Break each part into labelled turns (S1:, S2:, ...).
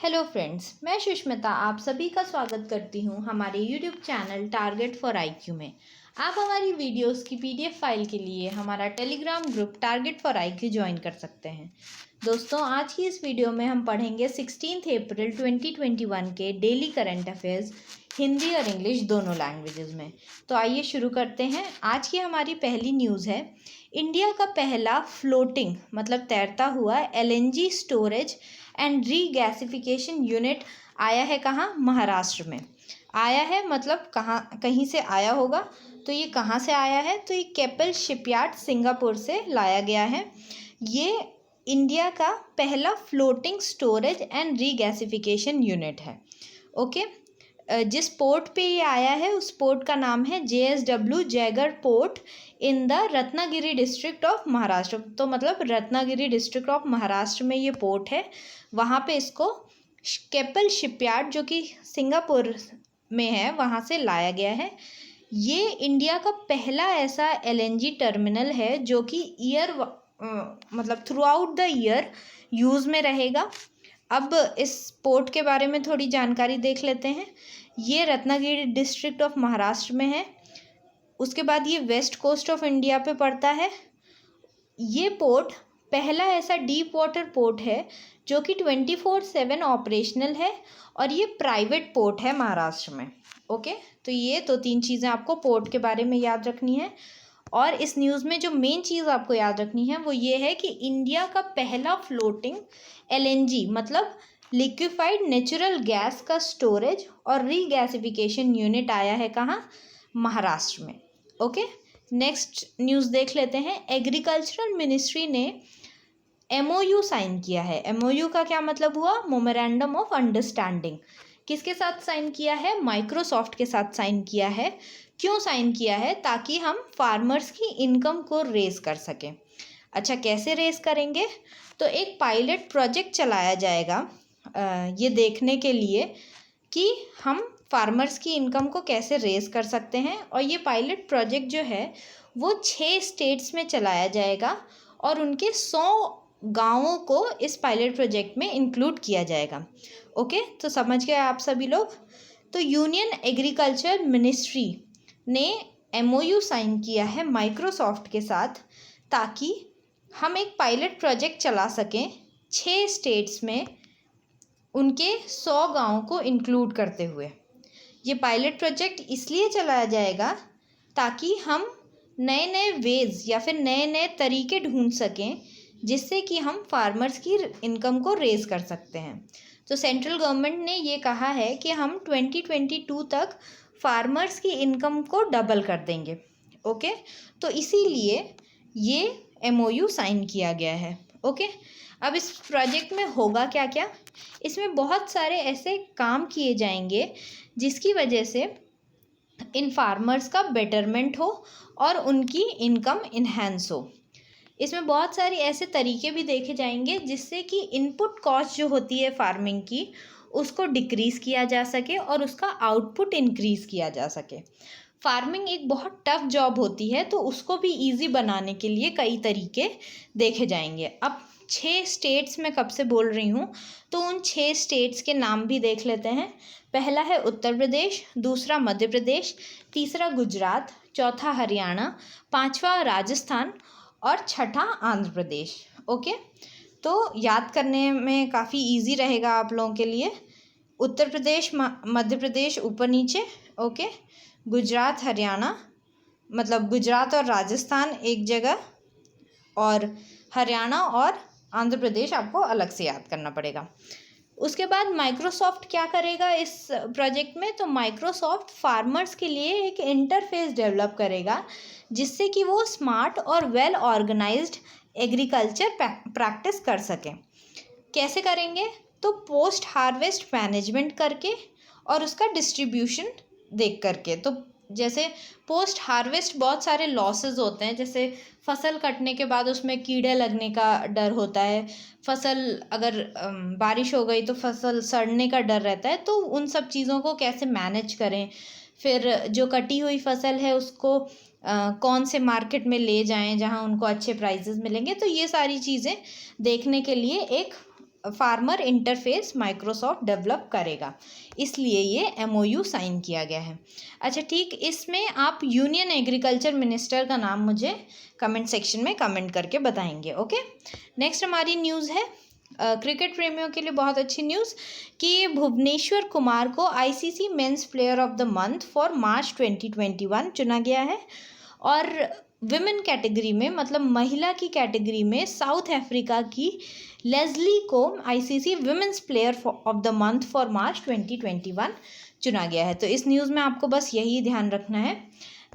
S1: Hello friends, मैं सुष्मिता आप सभी का स्वागत करती हूं हमारे YouTube channel target for IQ में। आप हमारी वीडियोस की पीडीएफ फाइल के लिए हमारा Telegram group target for IQ join कर सकते हैं। दोस्तों, आज की इस वीडियो में हम पढ़ेंगे 16 अप्रैल 2021 के डेली करंट अफेयर्स हिंदी और इंग्लिश दोनों लैंग्वेजेस में। तो आइए शुरू करते हैं। आज की हमारी पहली न्यूज़ है, इंडिया का पहला फ्लोटिंग मतलब तैरता हुआ LNG storage and regasification unit आया है। कहाँ? महाराष्ट्र में आया है। मतलब कहाँ, कहीं से आया होगा। तो ये कहाँ से आया है? तो ये केपल शिपयार्ड सिंगापुर से लाया गया है। ये इंडिया का पहला floating storage and regasification unit है। ओके, जिस पोर्ट पे ये आया है उस पोर्ट का नाम है JSW Jaeger port in the Ratnagiri district of Maharashtra. तो मतलब रत्नागिरी डिस्ट्रिक्ट ऑफ महाराष्ट्र में ये पोर्ट है। वहाँ पे इसको केपल शिपयार्ड जो कि सिंगापुर में है वहाँ से लाया गया है। ये इंडिया का पहला ऐसा LNG टर्मिनल है जो कि मतलब through out the year use में रहेगा। अब इस पोर्ट के बारे में थोड़ी जानकारी देख लेते हैं। ये रत्नागिरी डिस्ट्रिक्ट ऑफ महाराष्ट्र में है। उसके बाद ये वेस्ट कोस्ट ऑफ इंडिया पे पड़ता है। ये पोर्ट पहला ऐसा डीप वाटर पोर्ट है जो कि 24/7 ऑपरेशनल है और ये प्राइवेट पोर्ट है महाराष्ट्र में। ओके, तो ये तो 3 चीज़ें आपको पोर्ट के बारे में याद रखनी है। और इस न्यूज़ में जो मेन चीज़ आपको याद रखनी है वो ये है कि इंडिया का पहला फ्लोटिंग LNG मतलब लिक्विफाइड नेचुरल गैस का स्टोरेज और रीगैसिफिकेशन यूनिट आया है। कहाँ? महाराष्ट्र में। ओके, नेक्स्ट न्यूज़ देख लेते हैं। एग्रीकल्चरल मिनिस्ट्री ने MOU साइन किया है। MOU का क्या मतलब हुआ? Memorandum of understanding. किसके साथ साइन किया है? माइक्रोसॉफ्ट के साथ साइन किया है। क्यों साइन किया है? ताकि हम फार्मर्स की इनकम को रेज कर सकें। अच्छा, कैसे रेज करेंगे? तो एक पायलट प्रोजेक्ट चलाया जाएगा ये देखने के लिए कि हम फार्मर्स की इनकम को कैसे रेज कर सकते हैं। और ये पायलट प्रोजेक्ट जो है वो 6 स्टेट्स में चलाया जाएगा और उनके 100 गाँवों को इस पायलट प्रोजेक्ट में इंक्लूड किया जाएगा। ओके, तो समझ गए आप सभी लोग। तो यूनियन एग्रीकल्चर मिनिस्ट्री ने MOU साइन किया है माइक्रोसॉफ्ट के साथ ताकि हम एक पायलट प्रोजेक्ट चला सकें 6 स्टेट्स में उनके 100 गाँव को इंक्लूड करते हुए। ये पायलट प्रोजेक्ट इसलिए चलाया जाएगा ताकि हम नए नए वेज या फिर नए नए तरीके ढूंढ सकें जिससे कि हम फार्मर्स की इनकम को रेज कर सकते हैं। तो सेंट्रल गवर्नमेंट ने ये कहा है कि हम 2022 तक फार्मर्स की इनकम को डबल कर देंगे। ओके, तो इसीलिए ये MOU साइन किया गया है। ओके, अब इस प्रोजेक्ट में होगा क्या क्या? इसमें बहुत सारे ऐसे काम किए जाएंगे जिसकी वजह से इन फार्मर्स का बेटरमेंट हो और उनकी इनकम इन्हेंस हो। इसमें बहुत सारे ऐसे तरीके भी देखे जाएंगे जिससे कि इनपुट कॉस्ट जो होती है फार्मिंग की उसको डिक्रीज़ किया जा सके और उसका आउटपुट इंक्रीज़ किया जा सके। फार्मिंग एक बहुत टफ जॉब होती है तो उसको भी इजी बनाने के लिए कई तरीके देखे जाएंगे। अब 6 स्टेट्स में कब से बोल रही हूँ तो उन 6 स्टेट्स के नाम भी देख लेते हैं। पहला है उत्तर प्रदेश, दूसरा मध्य प्रदेश, तीसरा गुजरात, चौथा हरियाणा, पांचवा राजस्थान और छठा आंध्र प्रदेश। ओके, तो याद करने में काफ़ी इजी रहेगा आप लोगों के लिए। उत्तर प्रदेश मध्य प्रदेश ऊपर नीचे। ओके, गुजरात हरियाणा मतलब गुजरात और राजस्थान एक जगह और हरियाणा और आंध्र प्रदेश आपको अलग से याद करना पड़ेगा। उसके बाद माइक्रोसॉफ्ट क्या करेगा इस प्रोजेक्ट में? तो माइक्रोसॉफ्ट फार्मर्स के लिए एक इंटरफेस डेवलप करेगा जिससे कि वो स्मार्ट और वेल ऑर्गेनाइज्ड एग्रीकल्चर प्रैक्टिस कर सकें। कैसे करेंगे? तो पोस्ट हार्वेस्ट मैनेजमेंट करके और उसका डिस्ट्रीब्यूशन देख करके। तो जैसे पोस्ट हार्वेस्ट बहुत सारे लॉसेस होते हैं, जैसे फसल कटने के बाद उसमें कीड़े लगने का डर होता है, फसल अगर बारिश हो गई तो फसल सड़ने का डर रहता है। तो उन सब चीज़ों को कैसे मैनेज करें, फिर जो कटी हुई फसल है उसको कौन से मार्केट में ले जाएं जहां उनको अच्छे प्राइसेस मिलेंगे। तो ये सारी चीज़ें देखने के लिए एक फार्मर इंटरफेस माइक्रोसॉफ्ट डेवलप करेगा, इसलिए ये MOU साइन किया गया है। अच्छा ठीक, इसमें आप यूनियन एग्रीकल्चर मिनिस्टर का नाम मुझे कमेंट सेक्शन में कमेंट करके बताएंगे। ओके, नेक्स्ट हमारी न्यूज़ है क्रिकेट प्रेमियों के लिए बहुत अच्छी न्यूज़ कि भुवनेश्वर कुमार को ICC men's player of the month for March 2021 चुना गया है। और विमेन कैटेगरी में, मतलब महिला की कैटेगरी में, साउथ अफ्रीका की लेस्ली को ICC women's player of the month for March 2021 चुना गया है। तो इस न्यूज़ में आपको बस यही ध्यान रखना है।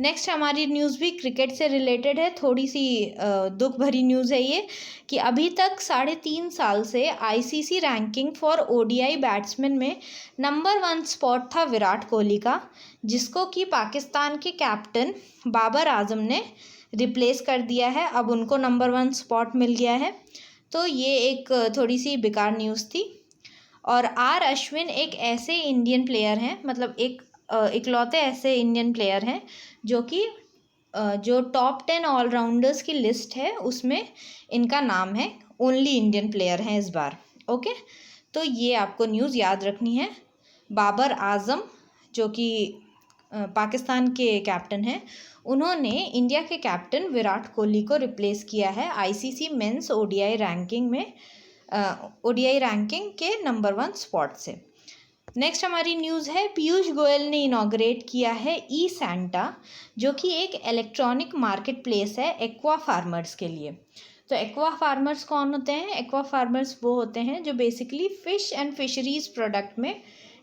S1: नेक्स्ट हमारी न्यूज़ भी क्रिकेट से रिलेटेड है, थोड़ी सी दुख भरी न्यूज़ है ये कि अभी तक 3.5 साल से ICC ranking for ODI batsman में नंबर 1 स्पॉट था विराट कोहली का, जिसको कि पाकिस्तान के कैप्टन बाबर आजम ने रिप्लेस कर दिया है। अब उनको नंबर 1 स्पॉट मिल गया है। तो ये एक थोड़ी सी बेकार न्यूज़ थी। और R अश्विन एक ऐसे इंडियन प्लेयर हैं, मतलब इकलौते ऐसे इंडियन प्लेयर हैं जो कि जो टॉप 10 ऑलराउंडर्स की लिस्ट है उसमें इनका नाम है, ओनली इंडियन प्लेयर हैं इस बार। ओके, तो ये आपको न्यूज़ याद रखनी है। बाबर आजम जो कि पाकिस्तान के कैप्टन हैं, उन्होंने इंडिया के कैप्टन विराट कोहली को रिप्लेस किया है ICC मेंस ODI रैंकिंग में, ODI रैंकिंग के नंबर 1 स्पॉट से। नेक्स्ट हमारी न्यूज़ है पीयूष गोयल ने इनॉग्रेट किया है ई-सैंटा, जो कि एक इलेक्ट्रॉनिक मार्केट प्लेस है एक्वा फार्मर्स के लिए। तो एक्वा फार्मर्स कौन होते हैं? एक्वा फार्मर्स वो होते हैं जो basically fish and fisheries product में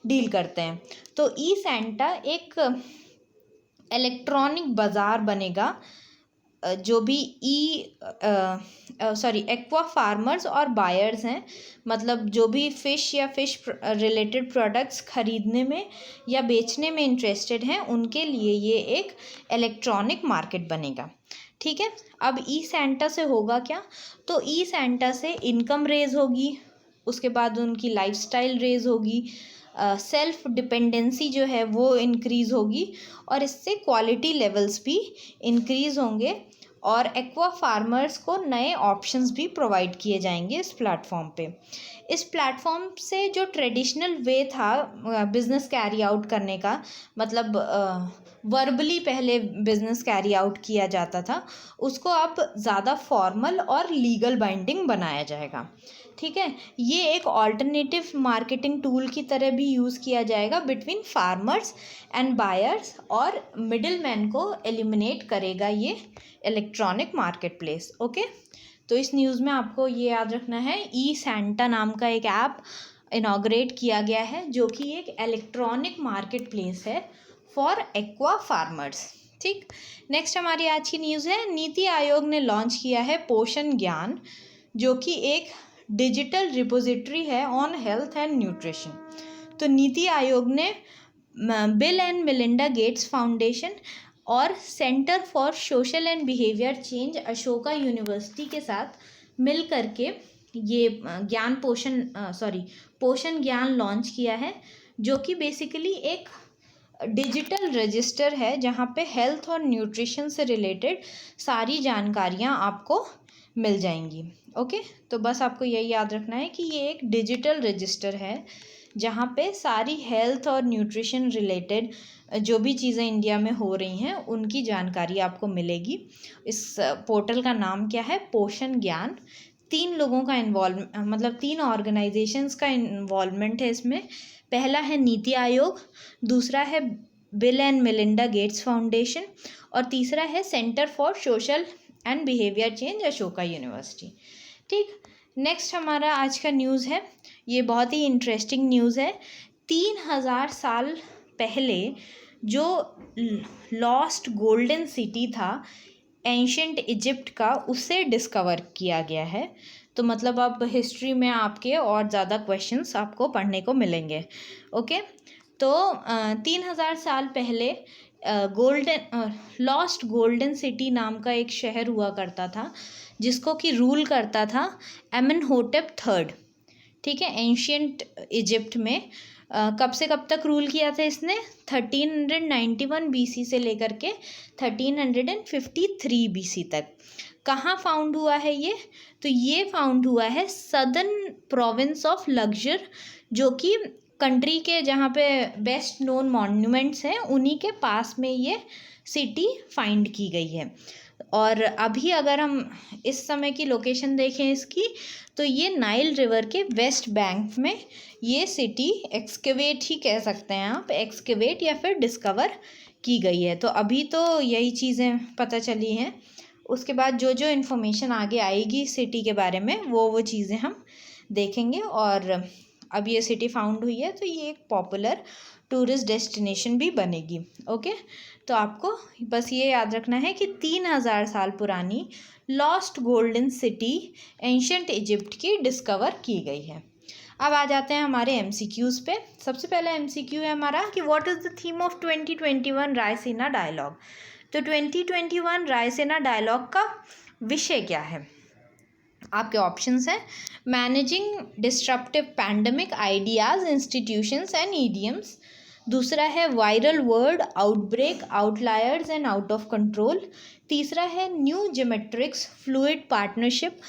S1: डील करते हैं। तो ई-सैंटा एक इलेक्ट्रॉनिक बाज़ार बनेगा जो भी एक्वा फार्मर्स और बायर्स हैं, मतलब जो भी फ़िश या फ़िश रिलेटेड प्रोडक्ट्स खरीदने में या बेचने में इंटरेस्टेड हैं, उनके लिए ये एक इलेक्ट्रॉनिक मार्केट बनेगा। ठीक है, अब ई-सैंटा से होगा क्या? तो ई-सैंटा से इनकम रेज़ होगी, उसके बाद उनकी लाइफस्टाइल रेज़ होगी, सेल्फ डिपेंडेंसी जो है वो इंक्रीज़ होगी, और इससे क्वालिटी लेवल्स भी इंक्रीज़ होंगे, और एक्वा फार्मर्स को नए ऑप्शंस भी प्रोवाइड किए जाएंगे इस प्लेटफॉर्म पे। इस प्लेटफॉर्म से जो ट्रेडिशनल वे था बिज़नेस कैरी आउट करने का, मतलब वर्बली पहले बिज़नेस कैरी आउट किया जाता था, उसको अब ज़्यादा फॉर्मल और लीगल बाइंडिंग बनाया जाएगा। ठीक है, ये एक ऑल्टरनेटिव मार्केटिंग टूल की तरह भी यूज़ किया जाएगा बिटवीन फार्मर्स एंड बायर्स, और मिडिल मैन को एलिमिनेट करेगा ये इलेक्ट्रॉनिक मार्केट प्लेस। ओके, तो इस न्यूज़ में आपको ये याद रखना है, ई-सैंटा नाम का एक ऐप इनॉग्रेट किया गया है जो कि एक इलेक्ट्रॉनिक मार्केट प्लेस है फॉर एक्वा फार्मर्स। ठीक, नेक्स्ट हमारी आज की न्यूज़ है नीति आयोग ने लॉन्च किया है पोषण ज्ञान, जो कि एक डिजिटल रिपोजिटरी है ऑन हेल्थ एंड न्यूट्रिशन। तो नीति आयोग ने Bill and Melinda Gates foundation और centre for social and behaviour change Ashoka university के साथ मिल करके ये पोषण ज्ञान लॉन्च किया है, जो कि बेसिकली एक डिजिटल रजिस्टर है जहाँ पे हेल्थ और न्यूट्रिशन से रिलेटेड सारी जानकारियाँ आपको मिल जाएंगी। ओके, तो बस आपको यही याद रखना है कि ये एक डिजिटल रजिस्टर है जहाँ पे सारी हेल्थ और न्यूट्रिशन रिलेटेड जो भी चीज़ें इंडिया में हो रही हैं उनकी जानकारी आपको मिलेगी। इस पोर्टल का नाम क्या है? पोषण ज्ञान। 3 लोगों का मतलब 3 ऑर्गेनाइजेशंस का इन्वॉल्वमेंट है इसमें। पहला है नीति आयोग, दूसरा है bill and Melinda Gates foundation, और तीसरा है centre for social and behaviour change Ashoka university. ठीक, नेक्स्ट हमारा आज का न्यूज़ है, ये बहुत ही इंटरेस्टिंग न्यूज़ है। 3000 साल पहले जो लॉस्ट गोल्डन सिटी था एंशिएंट इजिप्ट का, उसे डिस्कवर किया गया है। तो मतलब अब हिस्ट्री में आपके और ज़्यादा क्वेश्चंस आपको पढ़ने को मिलेंगे। ओके, तो 3000 साल पहले लॉस्ट गोल्डन सिटी नाम का एक शहर हुआ करता था, जिसको कि रूल करता था एमेनहोटेप III। ठीक है, एंशिएंट इजिप्ट में कब से कब तक रूल किया था इसने? 1391 BC से लेकर के 1353 BC तक। कहाँ फाउंड हुआ है ये? तो ये फाउंड हुआ है सदर्न प्रोविंस ऑफ लक्जर, जो कि कंट्री के जहाँ पे बेस्ट नोन मॉन्यूमेंट्स हैं उन्हीं के पास में ये सिटी फाइंड की गई है। और अभी अगर हम इस समय की लोकेशन देखें इसकी, तो ये नाइल रिवर के वेस्ट बैंक में ये सिटी एक्सकेवेट ही कह सकते हैं आप, एक्सकेवेट या फिर डिस्कवर की गई है। तो अभी तो यही चीज़ें पता चली हैं, उसके बाद जो जो इन्फॉर्मेशन आगे आएगी सिटी के बारे में वो चीज़ें हम देखेंगे। और अब ये सिटी फाउंड हुई है तो ये एक पॉपुलर टूरिस्ट डेस्टिनेशन भी बनेगी। ओके, तो आपको बस ये याद रखना है कि 3000 साल पुरानी lost golden city ancient Egypt की डिस्कवर की गई है। अब आ जाते हैं हमारे एमसीक्यूज़ पे। सबसे पहला एमसीक्यू है हमारा कि what is the theme of 2021 Raisina dialogue. तो 2021 रायसीना डायलॉग का विषय क्या है? आपके ऑप्शंस हैं managing disruptive pandemic ideas institutions and idioms, दूसरा है viral word outbreak outliers and out of control, तीसरा है new geometrics fluid partnership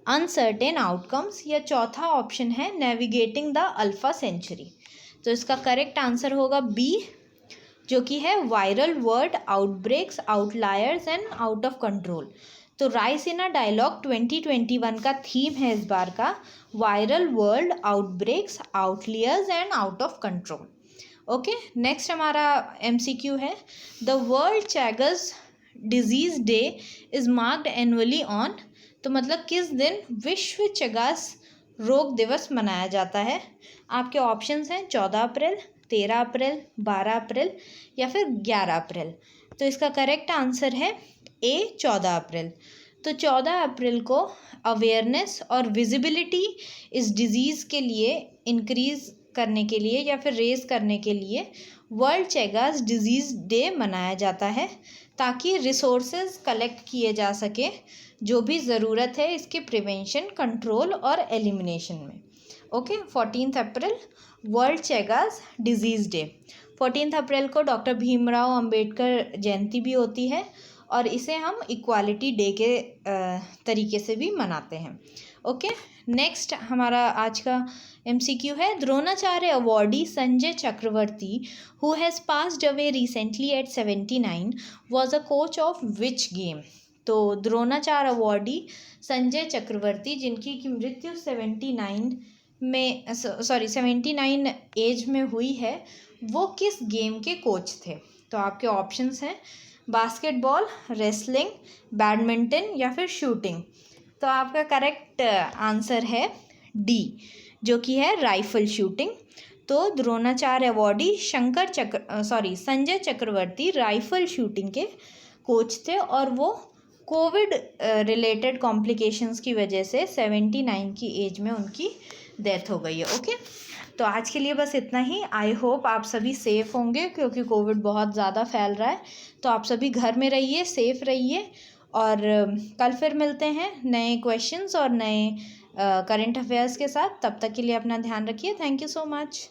S1: uncertain outcomes, या चौथा ऑप्शन है नेविगेटिंग द अल्फा सेंचुरी। तो इसका करेक्ट आंसर होगा बी, जो कि है viral word outbreaks outliers and out of control. तो रायसीना डायलॉग 2021 का थीम है इस बार का viral world outbreaks outliers and out of control. Okay, next हमारा एमसीक्यू है the world Chagas disease day is marked annually on. तो मतलब किस दिन विश्व चगास रोग दिवस मनाया जाता है? आपके ऑप्शंस हैं 14 अप्रैल, 13 अप्रैल, 12 अप्रैल या फिर 11 अप्रैल। तो इसका करेक्ट आंसर है ए 14 अप्रैल। तो 14 अप्रैल को अवेयरनेस और विजिबिलिटी इस डिज़ीज़ के लिए इंक्रीज़ करने के लिए या फिर रेज़ करने के लिए वर्ल्ड चेगास डिजीज़ डे मनाया जाता है, ताकि रिसोर्सेज कलेक्ट किए जा सके जो भी ज़रूरत है इसके प्रिवेंशन, कंट्रोल और एलिमिनेशन में। Okay, 14 April World Chagas Disease Day. 14 April को डॉक्टर भीमराव अंबेडकर जयंती भी होती है और इसे हम इक्वालिटी डे के तरीके से भी मनाते हैं। ओके, नेक्स्ट हमारा आज का एमसीक्यू है Dronacharya awardee Sanjay Chakravarthy who has passed away recently at 79 was a coach of which game. तो द्रोणाचार्य अवॉर्डी संजय चक्रवर्ती जिनकी की मृत्यु 79 एज में हुई है, वो किस गेम के कोच थे? तो आपके ऑप्शंस हैं बास्केटबॉल, रेसलिंग, बैडमिंटन या फिर शूटिंग। तो आपका करेक्ट आंसर है डी, जो कि है राइफल शूटिंग। तो द्रोणाचार्य अवॉर्डी संजय चक्रवर्ती राइफल शूटिंग के कोच थे और वो कोविड रिलेटेड कॉम्प्लिकेशंस की वजह से 79 की एज में उनकी डेथ हो गई है। ओके, तो आज के लिए बस इतना ही। आई होप आप सभी सेफ़ होंगे क्योंकि कोविड बहुत ज़्यादा फैल रहा है। तो आप सभी घर में रहिए, सेफ़ रहिए और कल फिर मिलते हैं नए क्वेश्चंस और नए करंट अफेयर्स के साथ। तब तक के लिए अपना ध्यान रखिए। Thank you so much.